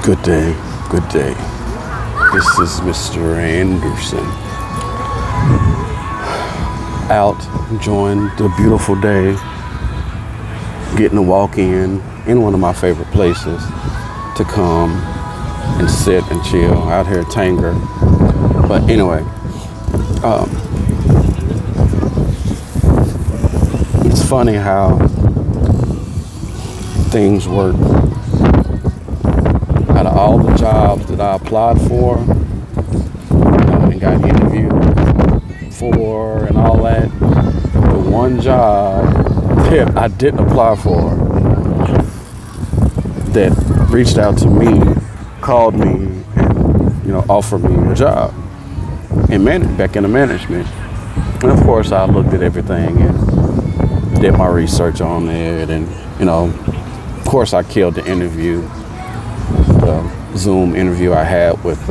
Good day, good day. This is Mr. Anderson. Out enjoying the beautiful day, getting to walk in one of my favorite places to come and sit and chill out here at Tanger. But anyway, it's funny how things work. Out of all the jobs that I applied for and got interviewed for and all that, the one job that I didn't apply for that reached out to me, called me, and offered me a job back in the management. And of course, I looked at everything and did my research on it, and of course, I killed the interview. The Zoom interview I had with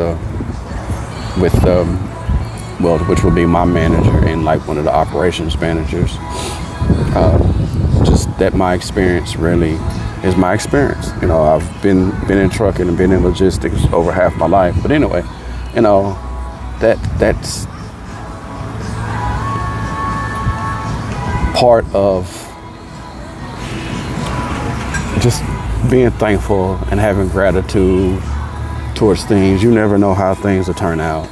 which would be my manager and like one of the operations managers. Just that my experience really is my experience. I've been in trucking and been in logistics over half my life. But anyway, that's part of just being thankful and having gratitude towards things. You never know how things will turn out.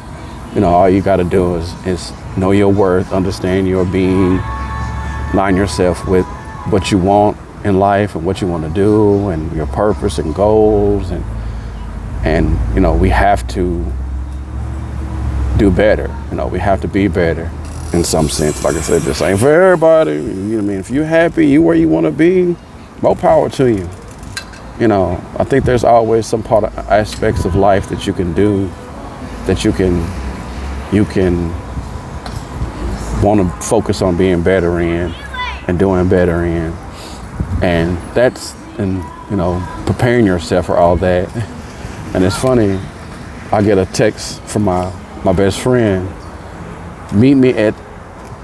All you got to do is know your worth, understand your being, line yourself with what you want in life and what you want to do and your purpose and goals. And we have to do better. We have to be better in some sense. Like I said, this ain't for everybody. If you're happy, you where you want to be, more power to you. I think there's always some aspects of life that you can do, that you can want to focus on being better in and doing better in. And that's, preparing yourself for all that. And it's funny, I get a text from my best friend, meet me at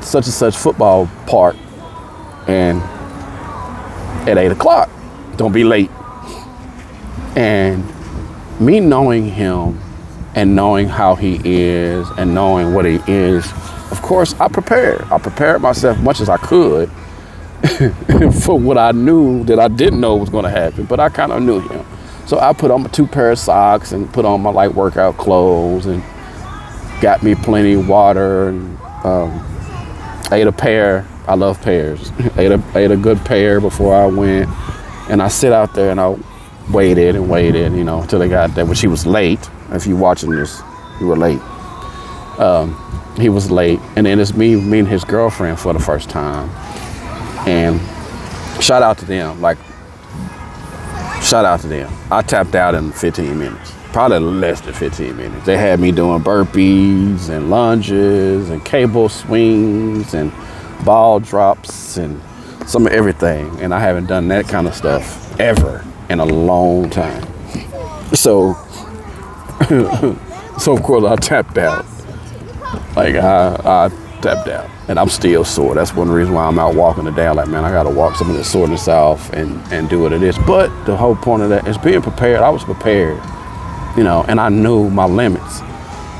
such and such football park and at 8:00, don't be late. And me knowing him and knowing how he is and knowing what he is, of course, I prepared myself much as I could for what I knew that I didn't know was going to happen, but I kind of knew him. So I put on my 2 pair of socks and put on my light workout clothes and got me plenty of water and ate a pear. I love pears. ate a good pear before I went. And I sit out there and I waited, until they got there. When she was late. If you're watching this, you were late. He was late. And then it's me meeting his girlfriend for the first time. And shout out to them. I tapped out in 15 minutes. Probably less than 15 minutes. They had me doing burpees and lunges and cable swings and ball drops and some of everything. And I haven't done that kind of stuff ever in a long time. So of course I tapped out. I tapped out. And I'm still sore. That's one reason why I'm out walking today. I'm like, man, I gotta walk some of this soreness off and do what it is. But the whole point of that is being prepared. I was prepared, and I knew my limits.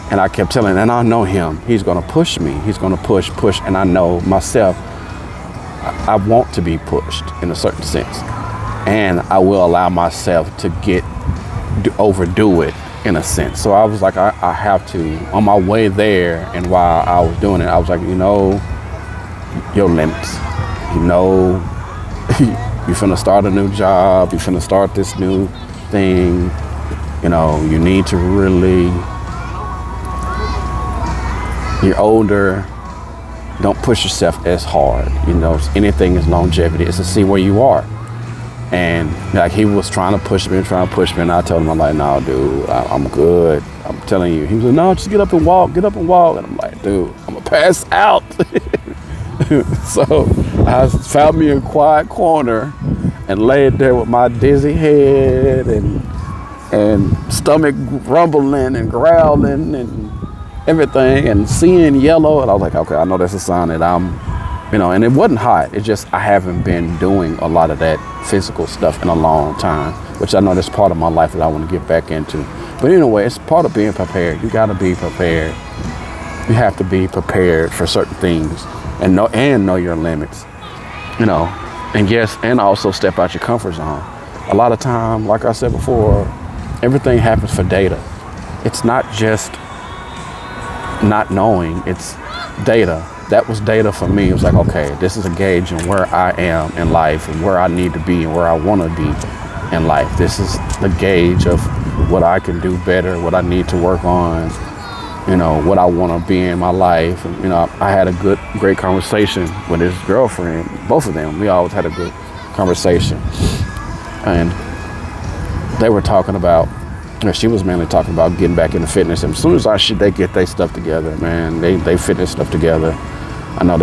And I kept telling, and I know him. He's gonna push me. He's gonna push. And I know myself, I want to be pushed in a certain sense. And I will allow myself to overdo it in a sense. So I was like, I have to, on my way there and while I was doing it, I was like, your limits. You finna start a new job, you finna start this new thing. You need to really, you're older, don't push yourself as hard. Anything is longevity. It's to see where you are. And he was trying to push me, and I told him, I'm like, no, dude, I'm good. I'm telling you. He was like, no, just get up and walk. And I'm like, dude, I'm gonna pass out. So I found me a quiet corner and laid there with my dizzy head and stomach rumbling and growling and everything and seeing yellow. And I was like, okay, I know that's a sign that I'm And it wasn't hot. It just, I haven't been doing a lot of that physical stuff in a long time, which I know that's part of my life that I want to get back into. But anyway, it's part of being prepared. You got to be prepared. You have to be prepared for certain things and know your limits, and yes, and also step out your comfort zone. A lot of time, like I said before, everything happens for data. It's not just not knowing, it's data. That was data for me. It was like, okay, this is a gauge on where I am in life and where I need to be and where I want to be in life. This is the gauge of what I can do better, what I need to work on, what I want to be in my life. And, I had a great conversation with his girlfriend, both of them. We always had a good conversation. And they were talking about, she was mainly talking about getting back into fitness. And as soon as they get their stuff together, man, they fitness stuff together. I know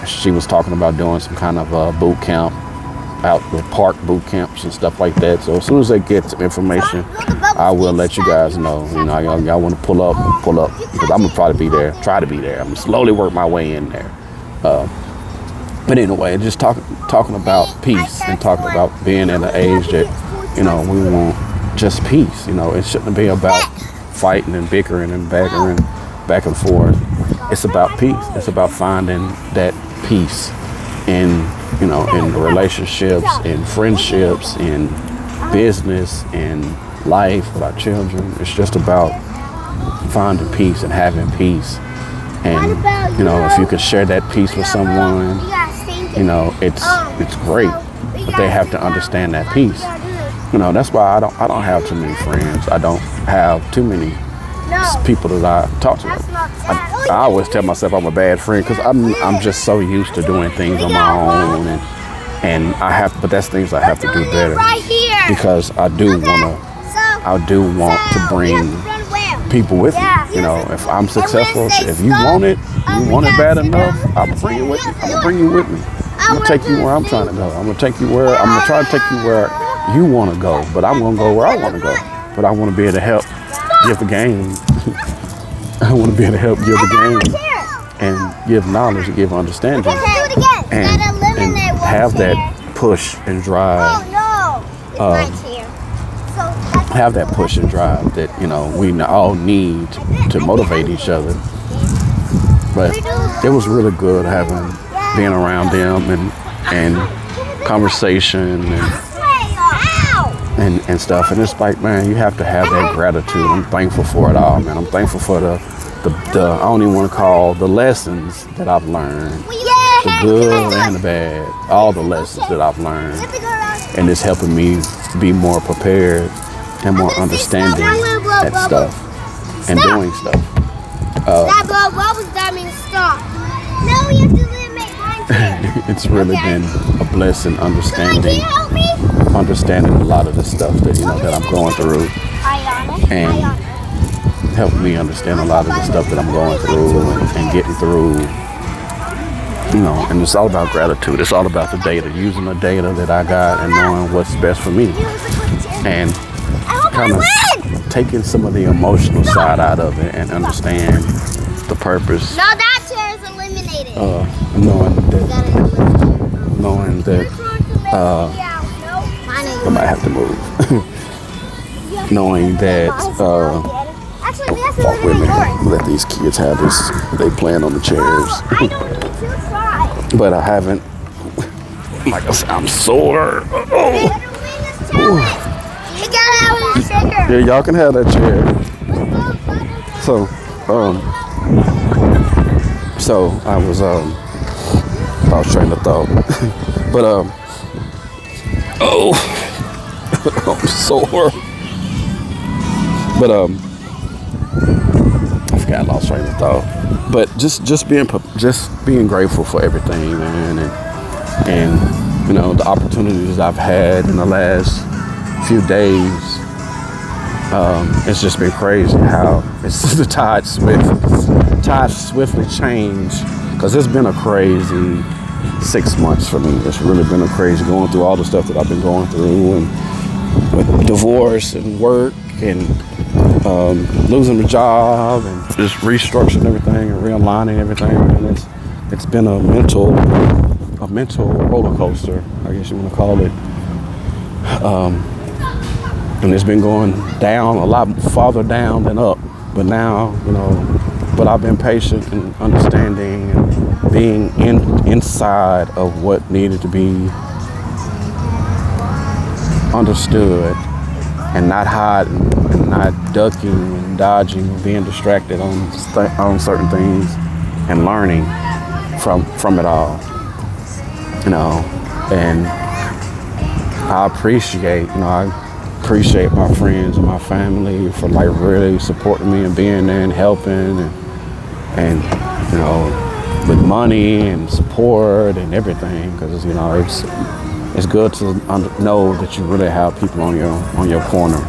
she was talking about doing some kind of boot camp out with park boot camps and stuff like that. So as soon as they get some information, I will let you guys know. Y'all want to pull up, because I'm gonna probably be there, try to be there. I'm gonna slowly work my way in there. But anyway, just talking about peace and talking about being at an age that, we want just peace. It shouldn't be about fighting and bickering and back and forth. It's about peace. It's about finding that peace in relationships, in friendships, in business, in life with our children. It's just about finding peace and having peace. And, if you could share that peace with someone, it's great. But they have to understand that peace. That's why I don't have too many friends. I don't have too many people that I talk to. I always tell myself I'm a bad friend because I'm just so used to doing things on my own, and but that's things I have to do better, because I do want to bring people with me. If I'm successful, if you want it bad enough, I'm gonna bring you with me. I'm gonna bring you with me. I'm gonna take you where I'm trying to go. I'm gonna try to take you where you want to go, but I'm gonna go where I want to go. But I want to be able to help give the game. I want to be able to help give the game and give knowledge and give understanding and have that push and drive. Have that push and drive that we all need to motivate each other. But it was really good being around them and conversation and stuff. And it's like, man, you have to have that gratitude. I'm thankful for it all, man. I'm thankful for the I don't even want to call the lessons that I've learned, the good and the bad, all the lessons that I've learned, and it's helping me be more prepared and more understanding at stuff and doing stuff. What was that mean? Stop. No, you have to make mine. It's really been a blessing understanding a lot of the stuff that that I'm going through, and helping me understand a lot of the stuff that I'm going through and getting through. And it's all about gratitude. It's all about the data, using the data that I got and knowing what's best for me, and kind of taking some of the emotional side out of it and understand the purpose. No, that chair is eliminated. Knowing that I might have to move. Knowing that walk with me. Let these kids have this. They playing on the chairs. But I haven't. Like I said, I'm sore. Yeah, y'all can have that chair. So I was lost train of thought. But I'm sore. But I forgot, lost train of thought. But just being grateful for everything, man, and the opportunities I've had in the last few days. It's just been crazy how the tide swiftly changed, because it's been a crazy 6 months for me. It's really been a crazy going through all the stuff that I've been going through, and with divorce and work and losing the job and just restructuring everything and realigning everything. And it's it's been a mental roller coaster, I guess you want to call it. And it's been going down a lot farther down than up. But now, but I've been patient and understanding and being inside of what needed to be understood, and not hiding and not ducking and dodging and being distracted on certain things, and learning from it all, and I appreciate my friends and my family for like really supporting me and being there and helping and with money and support and everything, because it's good to know that you really have people on your corner,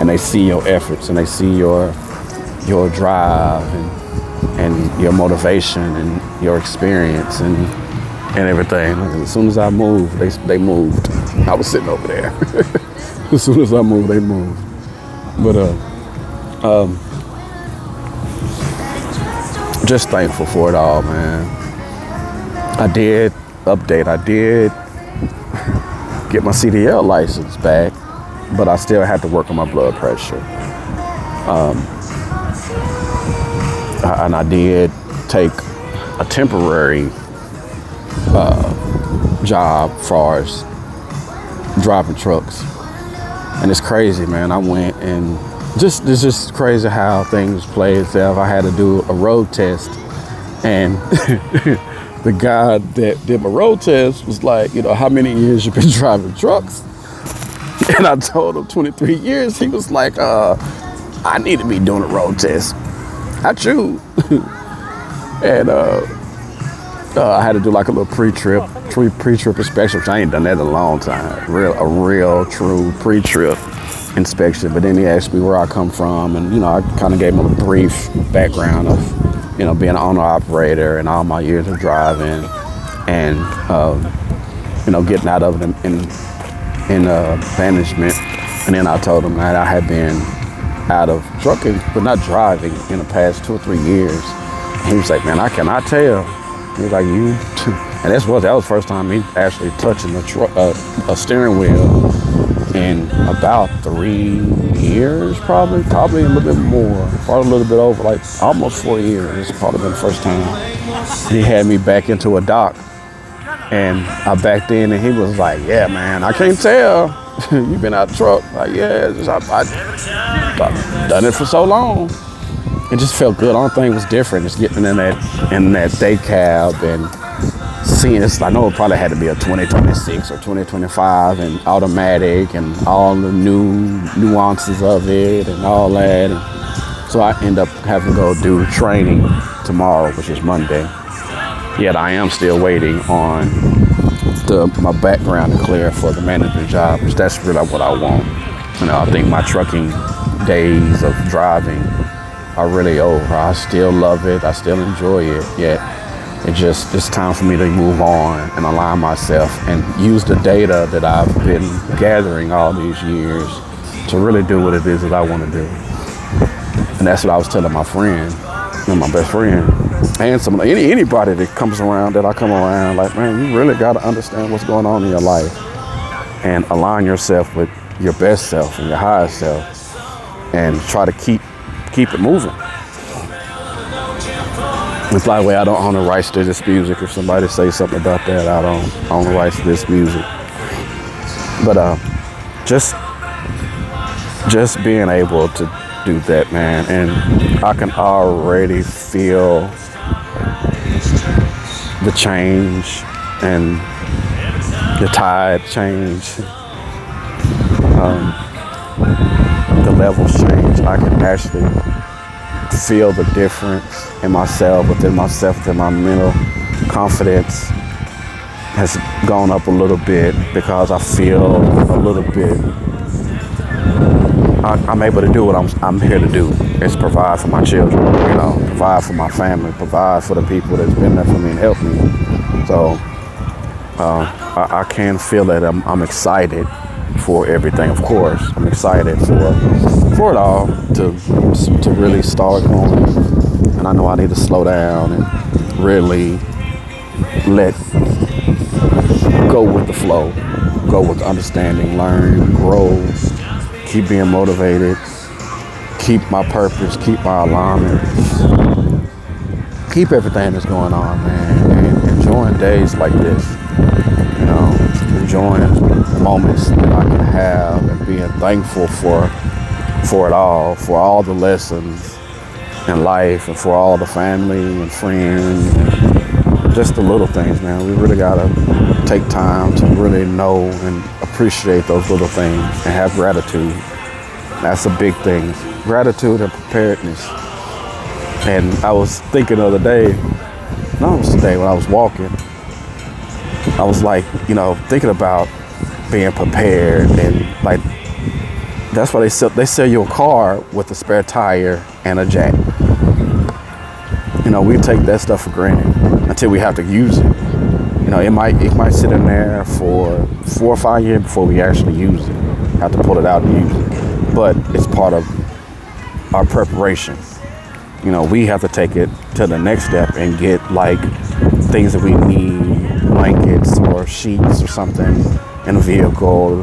and they see your efforts and they see your drive and your motivation and your experience and everything. As soon as I moved, they moved. I was sitting over there. As soon as I moved, they moved. But just thankful for it all, man. I did get my CDL license back, but I still had to work on my blood pressure. And I did take a temporary job as far as driving trucks. And it's crazy, man. I went and it's just crazy how things play itself. I had to do a road test, and the guy that did my road test was like, how many years you been driving trucks? And I told him 23 years. He was like, I need to be doing a road test. I choose. And I had to do like a little pre-trip inspection, which I ain't done that in a long time. A real true pre-trip inspection. But then he asked me where I come from, and I kind of gave him a brief background of being an owner operator and all my years of driving, and getting out of it in management. And then I told him that I had been out of trucking, but not driving, in the past 2 or 3 years. And he was like, man, I cannot tell. He was like, and that was the first time he actually touching a steering wheel in about 3 years, probably a little bit more, probably a little bit over, like almost 4 years. It's probably been the first time he had me back into a dock, and I backed in, and he was like, yeah, man, I can't tell. You've been out of truck. Like, yeah, I've done it for so long. It just felt good. The only thing was different. Just getting in that day cab and seeing this. I know it probably had to be a 2026 or 2025 and automatic and all the new nuances of it and all that. And so I end up having to go do training tomorrow, which is Monday. Yet I am still waiting on my background to clear for the manager job, which that's really what I want. I think my trucking days of driving are really over. I still love it. I still enjoy it. Yet it's time for me to move on and align myself and use the data that I've been gathering all these years to really do what it is that I want to do. And that's what I was telling my friend, my best friend, and anybody that comes around, that I come around, like, man, you really got to understand what's going on in your life and align yourself with your best self and your highest self, and try to keep it moving. It's like, well, I don't own the rights to this music. If somebody say something about that, I don't own the rights to this music. But just being able to do that, man, and I can already feel the change and the tide change, the levels change. I can actually feel the difference in myself, within my mental confidence has gone up a little bit, because I feel a little bit, I'm able to do what I'm here to do. It's provide for my children, provide for my family, provide for the people that's been there for me and helped me. So I can feel that I'm excited for everything. Of course, I'm excited for it all to really start going. And I know I need to slow down and really let go with the flow, go with the understanding, learn, grow, keep being motivated, keep my purpose, keep my alignment, keep everything that's going on, man, and enjoying days like this, you know, enjoying moments that I can have and being thankful for it all, for all the lessons in life and for all the family and friends and just the little things, man. We really gotta take time to really know and appreciate those little things and have gratitude. That's a big thing. Gratitude and preparedness. And I was thinking the other day, no, it was today when I was walking, I was like, you know, thinking about being prepared, and like, that's why they sell you a car with a spare tire and a jack. You know, we take that stuff for granted until we have to use it. You know, it might sit in there for 4 or 5 years before we actually use it. Have to pull it out and use it. But it's part of our preparation. You know, we have to take it to the next step and get like things that we need, blankets or sheets or something in a vehicle,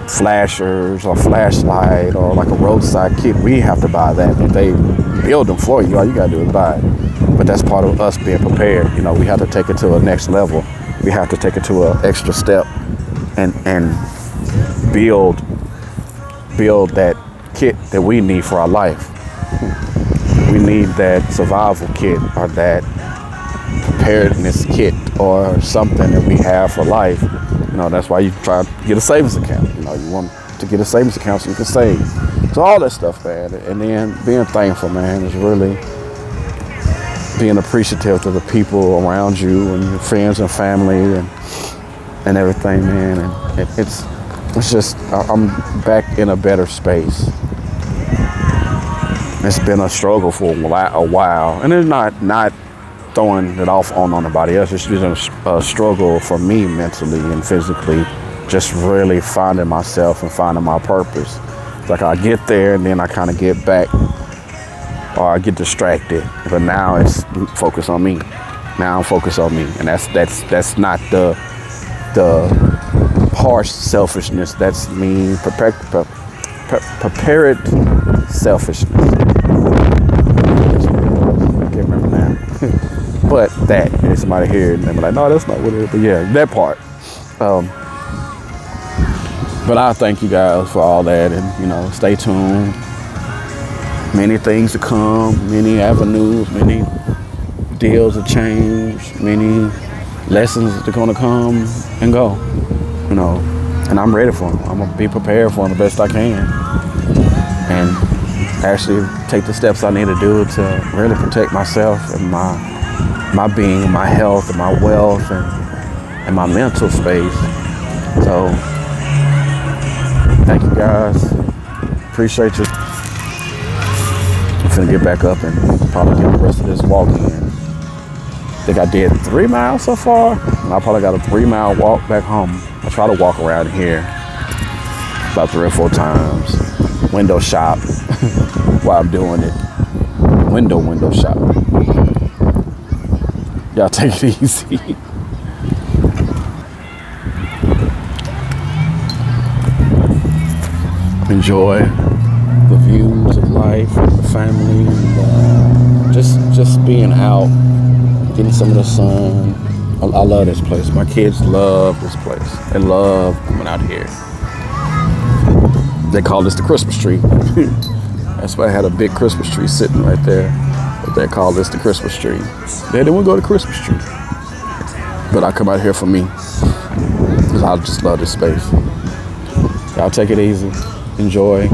flashers or flashlight or like a roadside kit. We have to buy that, but they build them for you. All you gotta do is buy it. But that's part of us being prepared. You know, we have to take it to a next level. We have to take it to an extra step and build that kit that we need for our life. We need that survival kit or that preparedness kit or something that we have for life. You know, that's why you try to get a savings account. You know, you want to get a savings account so you can save. So all that stuff, man. And then being thankful, man, is really being appreciative to the people around you and your friends and family and everything, man. And it's just, I'm back in a better space. It's been a struggle for a while, and it's not throwing it off on nobody else. It's just a struggle for me mentally and physically, just really finding myself and finding my purpose. It's like I get there and then I kind of get back, or I get distracted. But now it's focus on me. Now I'm focused on me, and that's not the harsh selfishness. That's me prepared selfishness. I can't remember now. But that, and somebody here and they're like, no, that's not what it is. But yeah, that part. But I thank you guys for all that, and you know, stay tuned. Many things to come, many avenues, many deals to change, many lessons that are gonna come and go. You know, and I'm ready for them. I'm gonna be prepared for them the best I can, and actually take the steps I need to do to really protect myself and my being, my health, and my wealth, and my mental space. So, thank you guys. Appreciate you. I'm finna get back up and probably get the rest of this walk in. I think I did 3 miles so far, and I probably got a 3-mile walk back home. I try to walk around here about 3 or 4 times. Window shop while I'm doing it. Window shop. Y'all take it easy. Enjoy the views of life, the family, just being out, getting some of the sun. I love this place. My kids love this place. They love coming out here. They call this the Christmas tree. That's why I had a big Christmas tree sitting right there. But they call this the Christmas tree. They didn't want to go to Christmas tree. But I come out here for me, because I just love this space. Y'all take it easy. Enjoy.